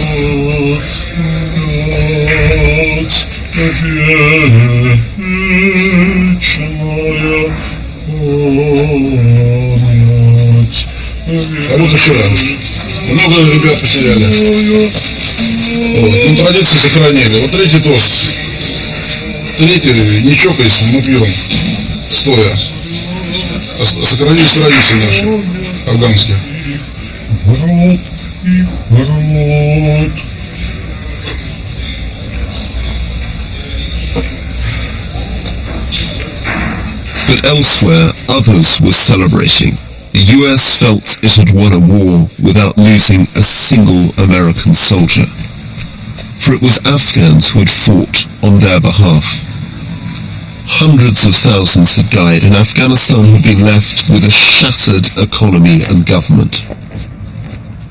вечная память. А вот вчера. Много ребят потеряли. Вот. Ну, традиции сохранили. Вот третий тост. Третий, не чокаясь, мы пьем. Стоя. Сохранились традиции наши, афганские. Ворот и ворот. But elsewhere, others were celebrating. The US felt it had won a war without losing a single American soldier. For it was Afghans who had fought on their behalf. Hundreds of thousands had died, and Afghanistan had been left with a shattered economy and government.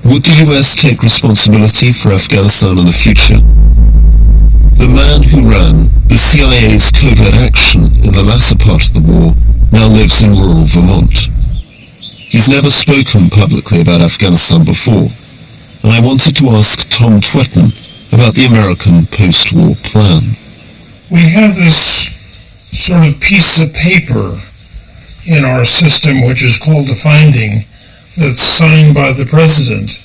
Would the US take responsibility for Afghanistan in the future? The man who ran the CIA's covert action in the latter part of the war now lives in rural Vermont. He's never spoken publicly about Afghanistan before, and I wanted to ask Tom Twetton about the American post-war plan. We have this sort of piece of paper in our system which is called a finding that's signed by the president.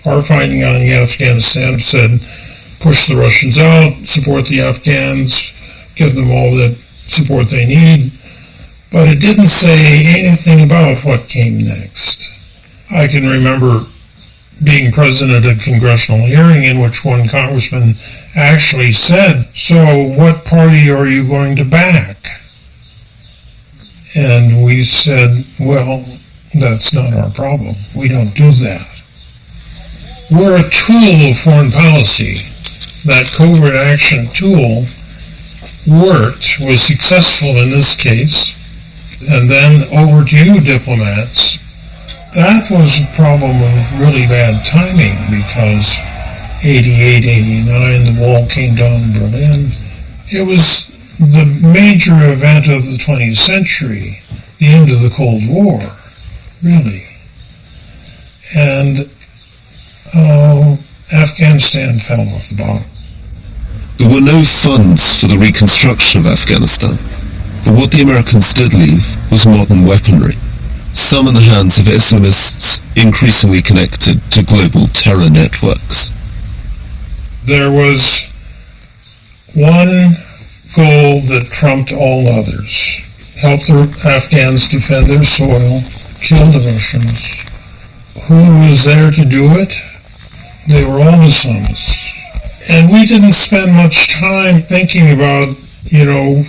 Our finding on Afghanistan said push the Russians out, support the Afghans, give them all the support they need, but it didn't say anything about what came next. I can remember being present at a congressional hearing in which one congressman actually said, "So what party are you going to back?" And we said, "Well, that's not our problem. We don't do that. We're a tool of foreign policy. That covert action tool worked, was successful in this case, and then over to you, diplomats." That was a problem of really bad timing because 88, 89, the wall came down in Berlin. It was the major event of the 20th century, the end of the Cold War, really. And Afghanistan fell off the bottom. There were no funds for the reconstruction of Afghanistan, but what the Americans did leave was modern weaponry, some in the hands of Islamists increasingly connected to global terror networks. There was one goal that trumped all others: help the Afghans defend their soil, kill the Russians. Who was there to do it? They were all Islamists. And we didn't spend much time thinking about,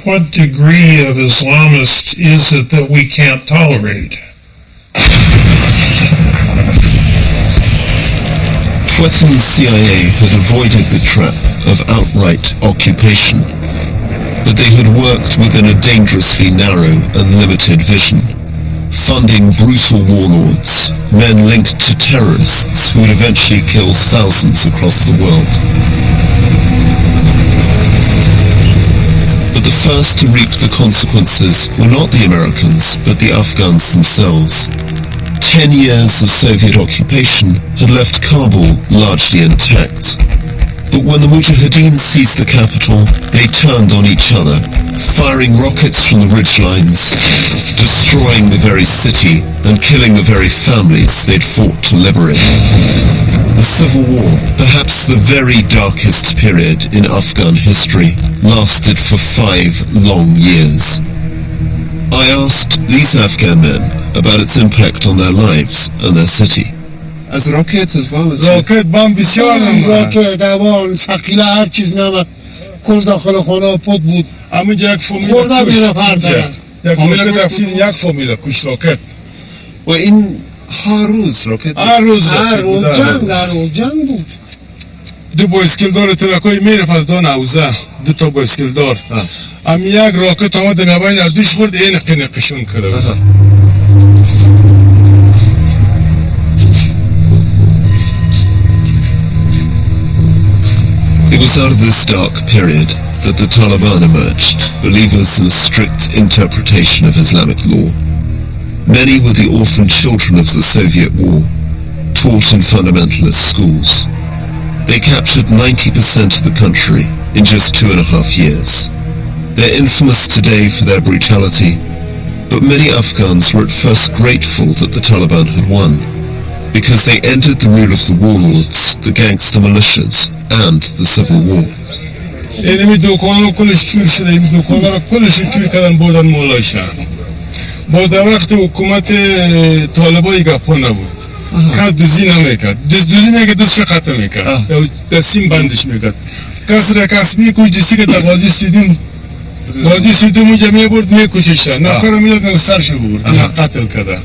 what degree of Islamist is it that we can't tolerate? Weapons CIA had avoided the trap of outright occupation, but they had worked within a dangerously narrow and limited vision, funding brutal warlords, men linked to terrorists who would eventually kill thousands across the world. But the first to reap the consequences were not the Americans, but the Afghans themselves. 10 years of Soviet occupation had left Kabul largely intact. But when the Mujahideen seized the capital, they turned on each other, firing rockets from the ridgelines, destroying the very city and killing the very families they'd fought to liberate. The Civil War, perhaps the very darkest period in Afghan history, lasted for 5 long years. I asked these Afghan men about its impact on their lives and their city. از راکت از بام راکت بام بسیار راکت دوان سقیله هر چیز نمد کل داخل خانه پد بود همینجا یک فامیل یک فامیل کش راکت و این هر روز راکت هر روز جنگ بود دو بایسکلدار ترکای میرفت از دان عوزه 2 بایسکلدار هم یک راکت آمد نباین اردوش خورد این قنقشون کرده It was out of this dark period that the Taliban emerged, believers in a strict interpretation of Islamic law. Many were the orphan children of the Soviet war, taught in fundamentalist schools. They captured 90% of the country in just 2.5 years. They're infamous today for their brutality, but many Afghans were at first grateful that the Taliban had won, because they ended the rule of the warlords, the gangster militias, and the civil war. اینمی دوکانا کلش چور شده این دوکانا را کلش چور کردن بردن مولایشن باز در وقت حکومت طالبایی گپا نبود کس دوزی نمیکرد دوزی میکرد دستش قطع میکرد دستیم بندش میکرد کس را کس میکش جسی که در بازی سیدیم اونجا میبرد میکششن نفر رو میداد میگه سرش برد قتل کرده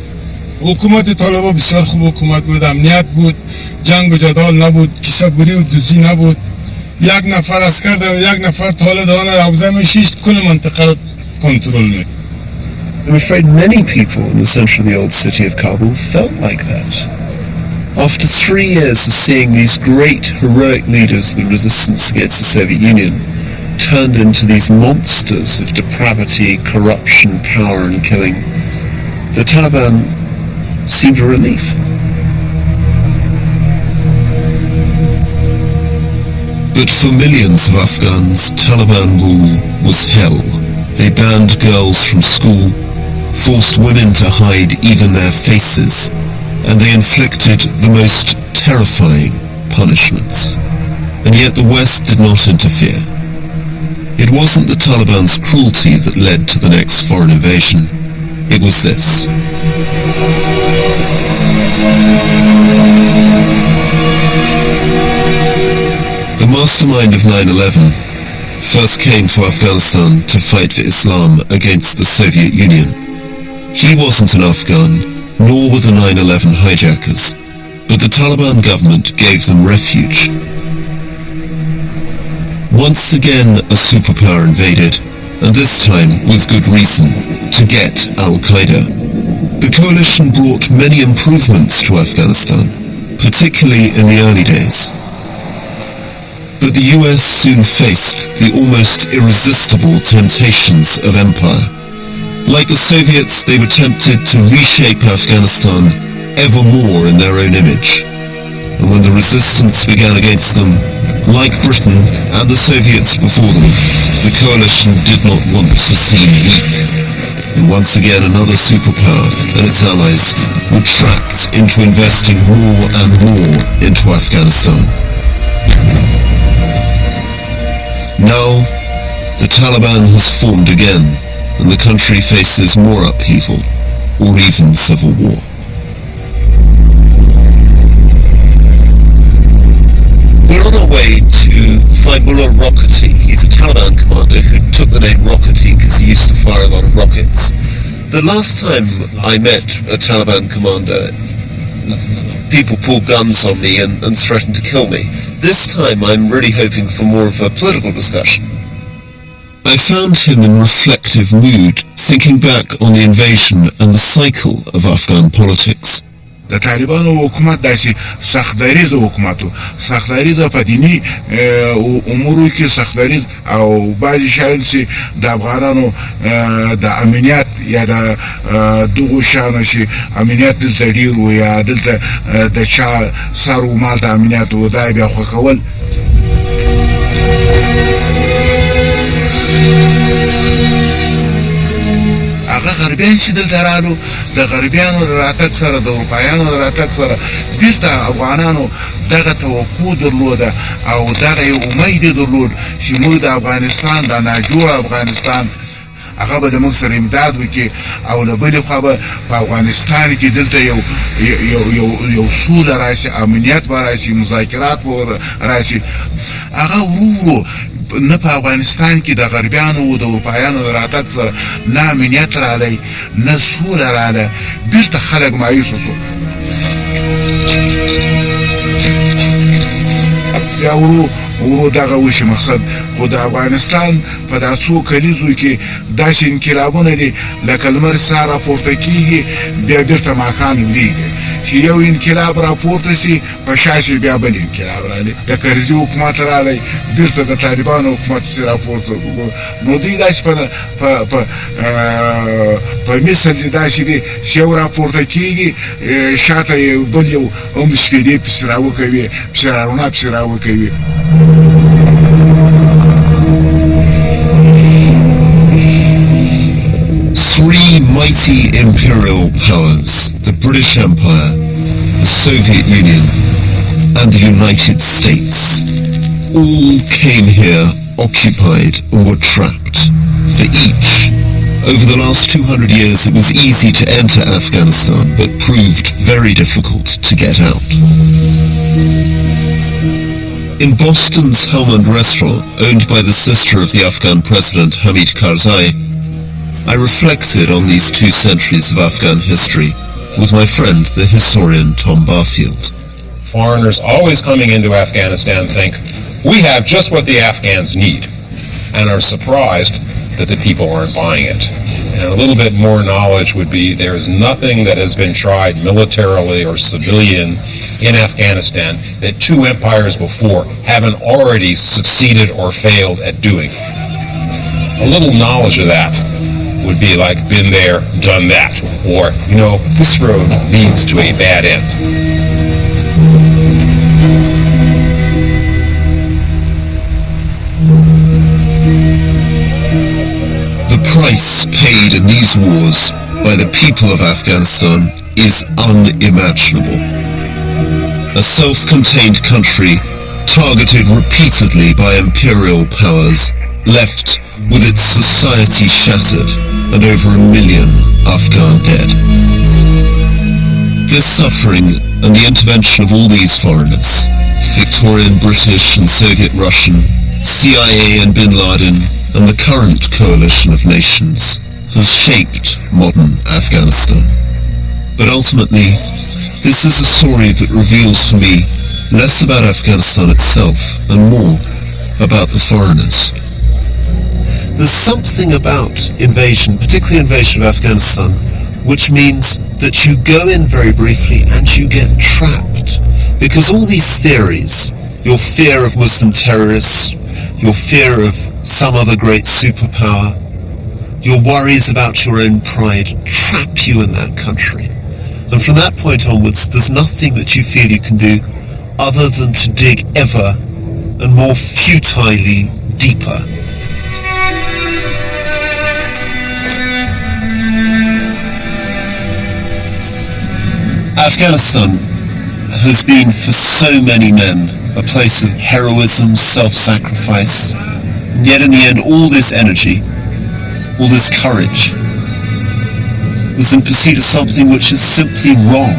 حکومت طالبا بسیار خوب حکومت بود امنیت بود جنگ و جدال نبود کیسه بری و دوزی نبود یک نفر عسکر در یک نفر طالب دانه عوضه میشیست کل منطقه رو کنترل میکرد I'm afraid many people in the center of the old city of Kabul felt like that. After 3 years of seeing these great heroic leaders of the resistance against the Soviet Union turned into these monsters of depravity, corruption, power and killing, the Taliban seemed a relief. But for millions of Afghans, Taliban rule was hell. They banned girls from school, forced women to hide even their faces, and they inflicted the most terrifying punishments. And yet the West did not interfere. It wasn't the Taliban's cruelty that led to the next foreign invasion. It was this. The mastermind of 9/11 first came to Afghanistan to fight for Islam against the Soviet Union. He wasn't an Afghan, nor were the 9/11 hijackers, but the Taliban government gave them refuge. Once again, a superpower invaded, and this time with good reason, to get Al-Qaeda. The coalition brought many improvements to Afghanistan, particularly in the early days. But the US soon faced the almost irresistible temptations of empire. Like the Soviets, they were tempted to reshape Afghanistan ever more in their own image. And when the resistance began against them, like Britain and the Soviets before them, the coalition did not want to seem weak. And once again, another superpower and its allies were trapped into investing more and more into Afghanistan. Now, the Taliban has formed again, and the country faces more upheaval, or even civil war. We're on our way to find Mullah Rockety. He's a Taliban commander who took the name Rockety because he used to fire a lot of rockets. The last time I met a Taliban commander, people pulled guns on me and threatened to kill me. This time I'm really hoping for more of a political discussion. I found him in reflective mood, thinking back on the invasion and the cycle of Afghan politics. د طالبانو حکومت داسې سختدریز حکومت و سختدریز په دینی امورو کې سختدریز او بعضی شاید چې د افغانانو د امنیت یا د دغو شانو چې امنیت دلته ډیر و یا دلته د چا سر و مال د امنیت و دا بیا خوښول هغه غربیان چې دلته رالو د غربیانو راتګ سره د اروپایانو راتګ سره بیرته افغانانو دغه توقع درلوده او دغه یو امید درلود چې موږ د افغانستان د ناجوړه افغانستان هغه به د موږ سره امداد وکړي او د بلې خوا به په افغانستان کې دلته یو سوله راشي امنیت به راشي مذاکرات به راشي هغه ورو نه په افغانستان کې د غربیانو او د اروپایانو د راتګ سره نه امنیت رالی نه سوله راله بیرته خلک مایوسه شو بیا ورو دغه وشي مقصد خو د افغانستان په دا څو کلیزو کې داسې انقلابونه دي لکه لمر ساه راپورته کېږي بیا بیرته ماښام ولیږي چې یو انقلاب راپورته شي په شا شي بیا بل انقلاب رالی د کرزي حکومت رالی بیرته د طالبانو حکومت پسې راپورته نو دوی داسې په مثل چې داسې دي چې یو راپورته کېږي شاته یې بل یو هم سپېدې پسې راوکوي پسې رڼا پسې راوکوي Three mighty imperial powers, the British Empire, the Soviet Union, and the United States, all came here occupied and were trapped. For each, over the last 200 years it was easy to enter Afghanistan, but proved very difficult to get out. In Boston's Helmand restaurant, owned by the sister of the Afghan president Hamid Karzai, I reflected on these 2 centuries of Afghan history with my friend, the historian Tom Barfield. Foreigners always coming into Afghanistan think, we have just what the Afghans need, and are surprised that the people aren't buying it. And a little bit more knowledge would be there is nothing that has been tried militarily or civilian in Afghanistan that 2 empires before haven't already succeeded or failed at doing. A little knowledge of that would be like, been there, done that. Or, this road leads to a bad end. costs paid in these wars by the people of Afghanistan is unimaginable. A self-contained country targeted repeatedly by imperial powers, left with its society shattered and over 1 million Afghan dead. This suffering and the intervention of all these foreigners, Victorian, British and Soviet Russian, CIA and Bin Laden, and the current coalition of nations, has shaped modern Afghanistan. But ultimately, this is a story that reveals for me less about Afghanistan itself and more about the foreigners. There's something about invasion, particularly invasion of Afghanistan, which means that you go in very briefly and you get trapped. Because all these theories, your fear of Muslim terrorists, your fear of some other great superpower, your worries about your own pride trap you in that country. And from that point onwards, there's nothing that you feel you can do other than to dig ever and more futilely deeper. Afghanistan has been for so many men a place of heroism, self-sacrifice, and yet in the end all this energy, all this courage was in pursuit of something which is simply wrong.